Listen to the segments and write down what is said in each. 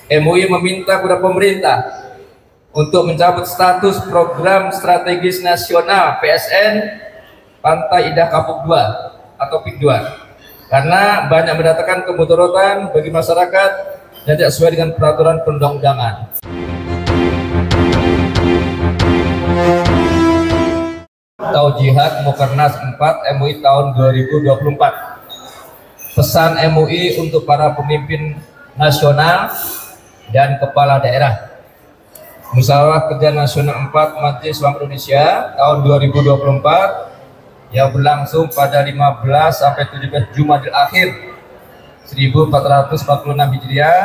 MUI meminta kepada pemerintah untuk mencabut status program strategis nasional PSN Pantai Indah Kapuk 2 atau PIK 2 karena banyak mendatangkan kemudaratan bagi masyarakat dan tidak sesuai dengan peraturan perundang-undangan. Taujihat Mukernas 4 MUI tahun 2024. Pesan MUI untuk para pemimpin nasional dan kepala daerah. Musyawarah Kerja Nasional 4 Majelis Ulama Indonesia tahun 2024 yang berlangsung pada 15 sampai 17 Jumadil Akhir 1446 Hijriah,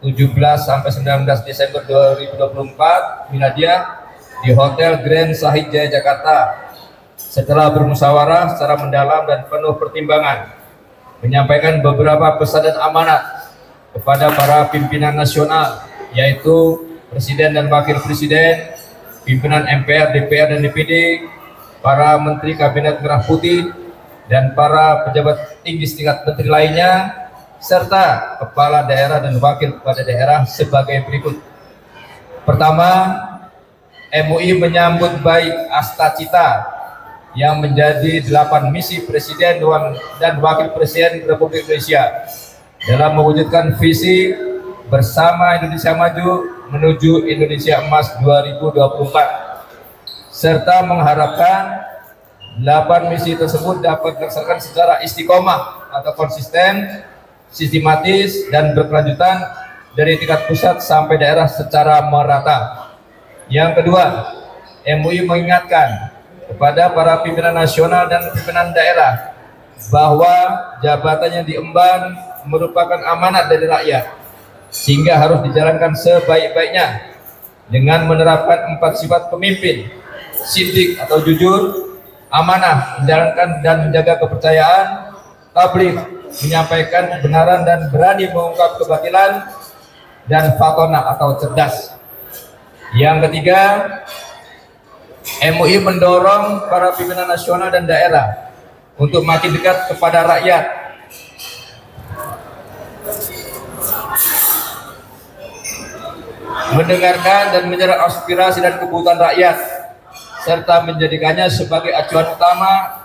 17 sampai 19 Desember 2024 Miladiah di Hotel Grand Sahid Jaya Jakarta. Setelah bermusyawarah secara mendalam dan penuh pertimbangan, menyampaikan beberapa pesan dan amanat kepada para pimpinan nasional, yaitu Presiden dan Wakil Presiden, pimpinan MPR, DPR, dan DPD, para Menteri Kabinet Merah Putih, dan para pejabat tinggi setingkat menteri lainnya, serta kepala daerah dan wakil kepala daerah sebagai berikut. Pertama, MUI menyambut baik Astacita yang menjadi 8 misi Presiden dan Wakil Presiden Republik Indonesia dalam mewujudkan visi Bersama Indonesia Maju menuju Indonesia Emas 2024, serta mengharapkan 8 misi tersebut dapat dilaksanakan secara istiqomah atau konsisten, sistematis, dan berkelanjutan dari tingkat pusat sampai daerah secara merata. Yang kedua, MUI mengingatkan kepada para pimpinan nasional dan pimpinan daerah bahwa jabatan yang diemban merupakan amanat dari rakyat, sehingga harus dijalankan sebaik-baiknya dengan menerapkan 4 sifat pemimpin: sidik atau jujur, amanah, menjalankan dan menjaga kepercayaan, tabligh, menyampaikan kebenaran dan berani mengungkap kebatilan, dan fatona atau cerdas. Yang ketiga, MUI mendorong para pimpinan nasional dan daerah untuk makin dekat kepada rakyat, mendengarkan dan menyerap aspirasi dan kebutuhan rakyat, serta menjadikannya sebagai acuan utama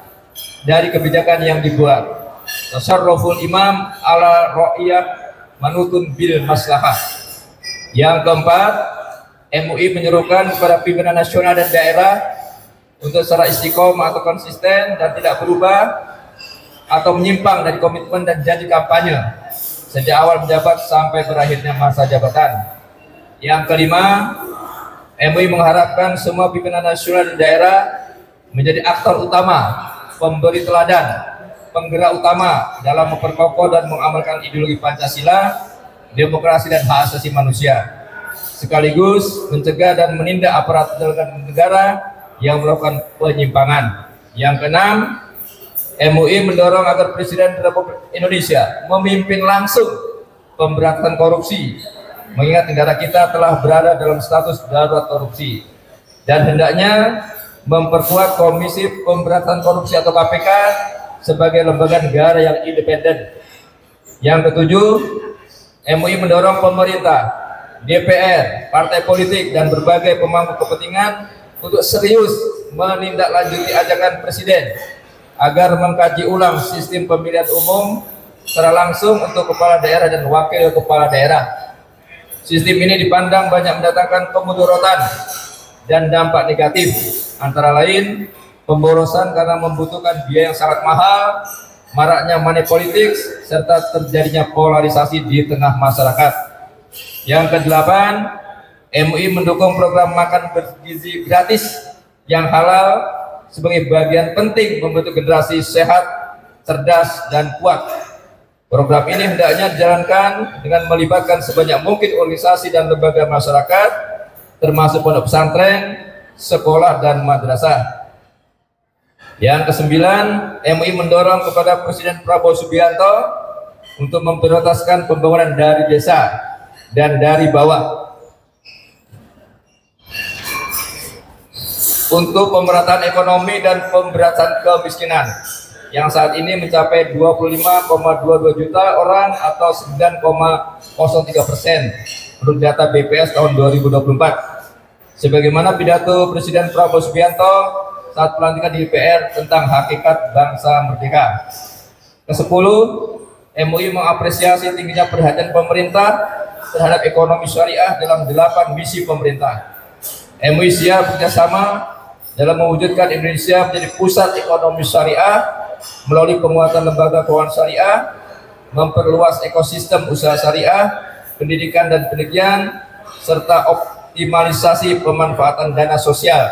dari kebijakan yang dibuat. Tasarruful imam ala ra'iyah manutun bil maslahah. Yang keempat, MUI menyerukan kepada pimpinan nasional dan daerah untuk secara istiqomah atau konsisten dan tidak berubah atau menyimpang dari komitmen dan janji kampanye sejak awal menjabat sampai berakhirnya masa jabatan. Yang kelima, MUI mengharapkan semua pimpinan nasional dan daerah menjadi aktor utama, pemberi teladan, penggerak utama dalam memperkokoh dan mengamalkan ideologi Pancasila, demokrasi dan hak asasi manusia, sekaligus mencegah dan menindak aparat negara yang melakukan penyimpangan. Yang keenam, MUI mendorong agar Presiden Republik Indonesia memimpin langsung pemberantasan korupsi, mengingat negara kita telah berada dalam status darurat korupsi, dan hendaknya memperkuat Komisi Pemberantasan Korupsi atau KPK sebagai lembaga negara yang independen. Yang ketujuh, MUI mendorong pemerintah, DPR, partai politik, dan berbagai pemangku kepentingan untuk serius menindaklanjuti ajakan Presiden agar mengkaji ulang sistem pemilihan umum secara langsung untuk kepala daerah dan wakil kepala daerah. Sistem ini dipandang banyak mendatangkan kemudaratan dan dampak negatif, antara lain pemborosan karena membutuhkan biaya yang sangat mahal, maraknya money politics, serta terjadinya polarisasi di tengah masyarakat. Yang kedelapan, MUI mendukung program makan bergizi gratis yang halal sebagai bagian penting membentuk generasi sehat, cerdas, dan kuat. Program ini hendaknya dijalankan dengan melibatkan sebanyak mungkin organisasi dan lembaga masyarakat, termasuk pondok pesantren, sekolah, dan madrasah. Yang kesembilan, MUI mendorong kepada Presiden Prabowo Subianto untuk memprioritaskan pembangunan dari desa dan dari bawah untuk pemerataan ekonomi dan pemberantasan kemiskinan. yang saat ini mencapai 25,22 juta orang atau 9,03% menurut data BPS tahun 2024. Sebagaimana pidato Presiden Prabowo Subianto saat pelantikan di DPR tentang hakikat bangsa merdeka. Ke-10, MUI mengapresiasi tingginya perhatian pemerintah terhadap ekonomi syariah dalam 8 misi pemerintah. MUI siap bekerjasama dalam mewujudkan Indonesia menjadi pusat ekonomi syariah melalui penguatan lembaga keuangan syariah, memperluas ekosistem usaha syariah, pendidikan dan penelitian, serta optimalisasi pemanfaatan dana sosial,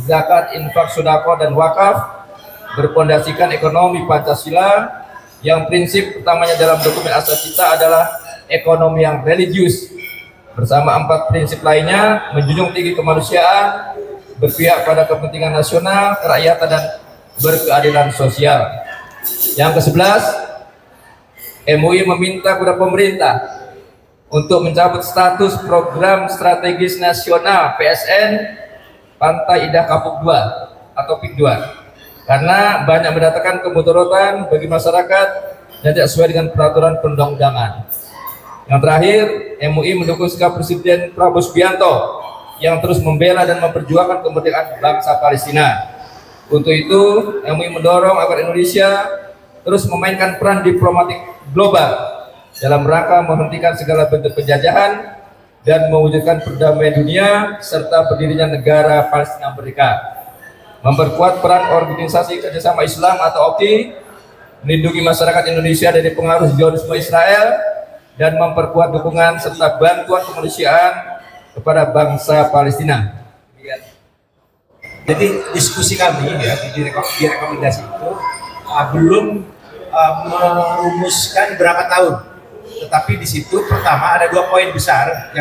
zakat, infak, sedekah dan wakaf, berpondasikan ekonomi Pancasila yang prinsip utamanya dalam dokumen asas kita adalah ekonomi yang religius, bersama 4 prinsip lainnya, menjunjung tinggi kemanusiaan, berpihak pada kepentingan nasional, kerakyatan dan berkeadilan sosial. Yang ke-11, MUI meminta kepada pemerintah untuk mencabut status program strategis nasional PSN Pantai Indah Kapuk 2 atau PIK 2 karena banyak mendatangkan kemudaratan bagi masyarakat dan tidak sesuai dengan peraturan perundang-undangan. Yang terakhir, MUI mendukung sikap Presiden Prabowo Subianto yang terus membela dan memperjuangkan kemerdekaan bangsa Palestina. Untuk itu, MUI mendorong agar Indonesia terus memainkan peran diplomatik global dalam rangka menghentikan segala bentuk penjajahan dan mewujudkan perdamaian dunia serta berdirinya negara Palestina merdeka. Memperkuat peran Organisasi Kerjasama Islam atau OKI, melindungi masyarakat Indonesia dari pengaruh Zionisme Israel, dan memperkuat dukungan serta bantuan kemanusiaan kepada bangsa Palestina. Jadi diskusi kami ya di rekomendasi itu belum merumuskan berapa tahun, tetapi di situ pertama ada 2 poin besar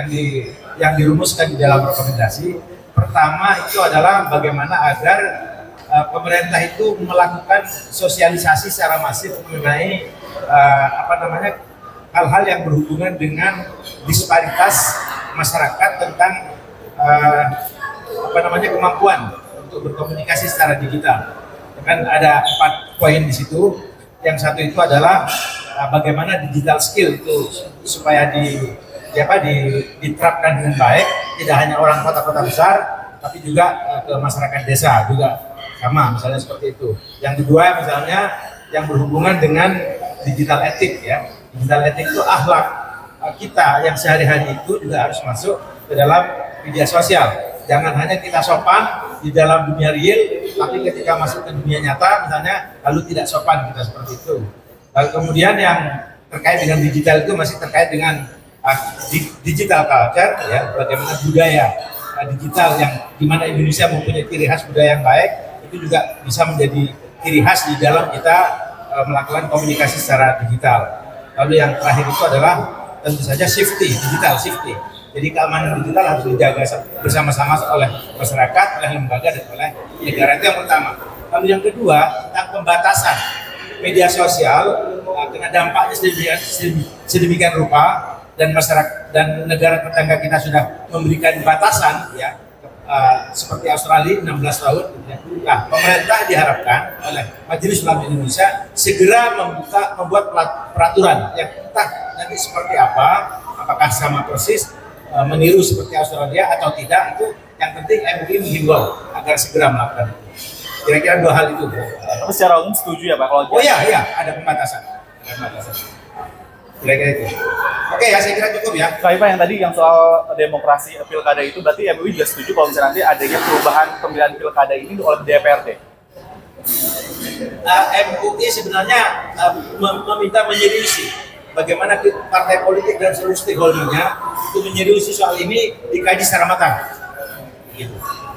yang dirumuskan di dalam rekomendasi. Pertama itu adalah bagaimana agar pemerintah itu melakukan sosialisasi secara masif mengenai hal-hal yang berhubungan dengan disparitas masyarakat tentang kemampuan untuk berkomunikasi secara digital. Kan ada 4 poin di situ. Yang satu itu adalah bagaimana digital skill itu supaya diterapkan dengan baik, tidak hanya orang kota-kota besar, tapi juga ke masyarakat desa juga sama, misalnya seperti itu. Yang kedua misalnya yang berhubungan dengan digital etik ya. Digital etik itu akhlak kita yang sehari-hari itu juga harus masuk ke dalam media sosial. Jangan hanya kita sopan di dalam dunia real, tapi ketika masuk ke dunia nyata misalnya lalu tidak sopan kita seperti itu. Lalu kemudian yang terkait dengan digital itu masih terkait dengan digital culture ya, bagaimana budaya digital yang dimana Indonesia mempunyai ciri khas budaya yang baik, itu juga bisa menjadi ciri khas di dalam kita melakukan komunikasi secara digital. Lalu yang terakhir itu adalah tentu saja digital safety. Jadi keamanan digital harus dijaga bersama-sama oleh masyarakat, oleh lembaga dan oleh negara. Itu yang pertama. Lalu yang kedua tentang pembatasan media sosial karena dampaknya sedemikian rupa dan masyarakat dan negara tetangga kita sudah memberikan batasan ya seperti Australia 16 tahun. Nah, pemerintah diharapkan oleh Majelis Ulama Indonesia segera membuat peraturan yang entah nanti seperti apa, apakah sama persis meniru seperti Australia atau tidak, itu yang penting MUI menghimbau agar segera melakukan itu. Kira-kira 2 hal itu. Tapi secara umum setuju ya Pak kalau iya, ada pembatasan. Kira-kira itu. Oke ya, saya kira cukup ya. Pak, yang tadi yang soal demokrasi pilkada itu berarti MUI juga setuju kalau misalnya nanti adanya perubahan pemilihan pilkada ini oleh DPRD. MUI sebenarnya meminta menyeriusi bagaimana partai politik dan seluruh stakeholdernya itu menyeriusi soal ini, dikaji secara matang. Gitu.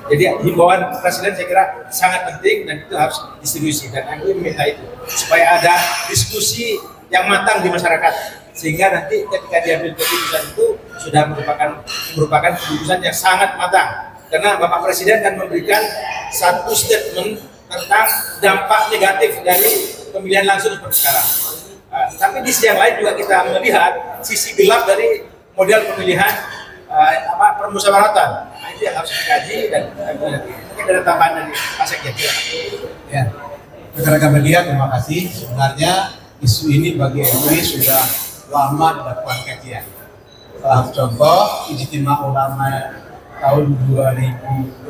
Jadi himbauan Presiden saya kira sangat penting dan itu harus diseriusi, dan MUI meminta itu supaya ada diskusi yang matang di masyarakat sehingga nanti ketika diambil keputusan itu sudah merupakan keputusan yang sangat matang, karena Bapak Presiden kan memberikan satu statement tentang dampak negatif dari pemilihan langsung seperti sekarang. Tapi di sisi yang lain juga kita melihat sisi gelap dari model pemilihan permusyawaratan. Nah, itu yang harus dikaji dan mungkin ada tambahan dari Pak Sekjen. Ya. Rekan-rekan media, terima kasih. Sebenarnya isu ini bagi MUI sudah lama dilakukan kajian. Salah satu contoh, Ijtima Ulama tahun 2012.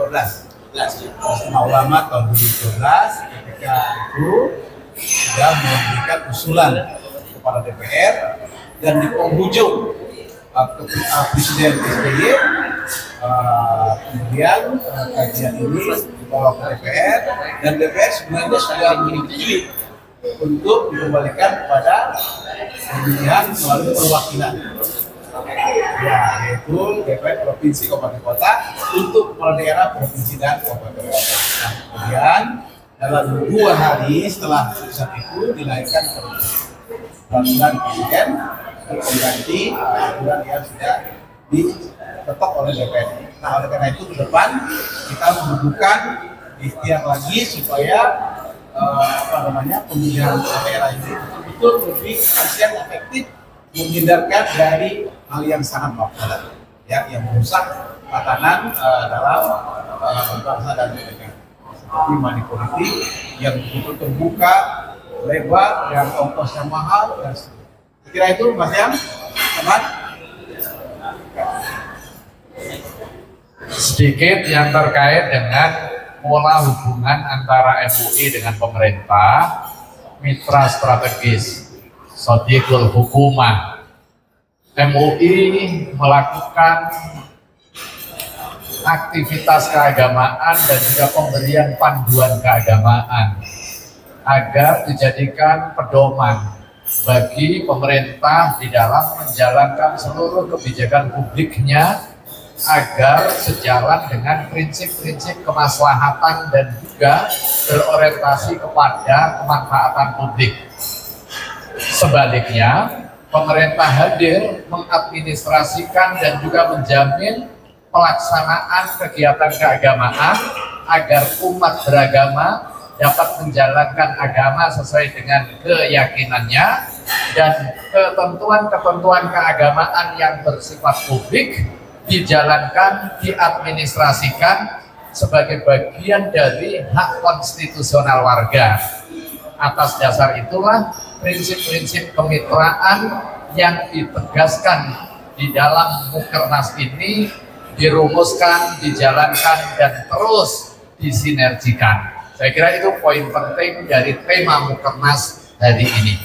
Ijtima Ulama tahun 2012, ketika itu sudah memberikan usulan kepada DPR dan di penghujung Presiden SBY, kemudian kajian ini dibawa ke DPR dan DPR sebenarnya sudah menyetujui untuk dikembalikan kepada pemilihan melalui perwakilan, ya, yaitu DPR provinsi kabupaten kota untuk kepala daerah provinsi dan kabupaten kota. Nah, kemudian dalam 2 hari setelah putusan itu dilahirkan peraturan presiden pengganti peraturan yang sudah diketok oleh DPR. Nah, oleh karena itu ke depan kita membutuhkan ikhtiar lagi supaya pemilihan daerah ini betul-betul lebih efisien, efektif, menghindarkan dari hal yang sangat fatal, ya, yang merusak tatanan dalam bangsa dan negara, seperti money politik yang betul terbuka, lebar, yang ongkosnya mahal, dan seterusnya. Kira itu, Mas Yang, teman. Sedikit yang terkait dengan pola hubungan antara MUI dengan pemerintah, mitra strategis, Shodiqul Hukumah. MUI melakukan aktivitas keagamaan dan juga pemberian panduan keagamaan agar dijadikan pedoman bagi pemerintah di dalam menjalankan seluruh kebijakan publiknya agar sejalan dengan prinsip-prinsip kemaslahatan dan juga berorientasi kepada kemanfaatan publik. Sebaliknya, pemerintah hadir mengadministrasikan dan juga menjamin pelaksanaan kegiatan keagamaan agar umat beragama dapat menjalankan agama sesuai dengan keyakinannya dan ketentuan-ketentuan keagamaan yang bersifat publik dijalankan, diadministrasikan sebagai bagian dari hak konstitusional warga. Atas dasar itulah prinsip-prinsip kemitraan yang ditegaskan di dalam Mukernas ini dirumuskan, dijalankan, dan terus disinergikan. Saya kira itu poin penting dari tema Mukernas hari ini.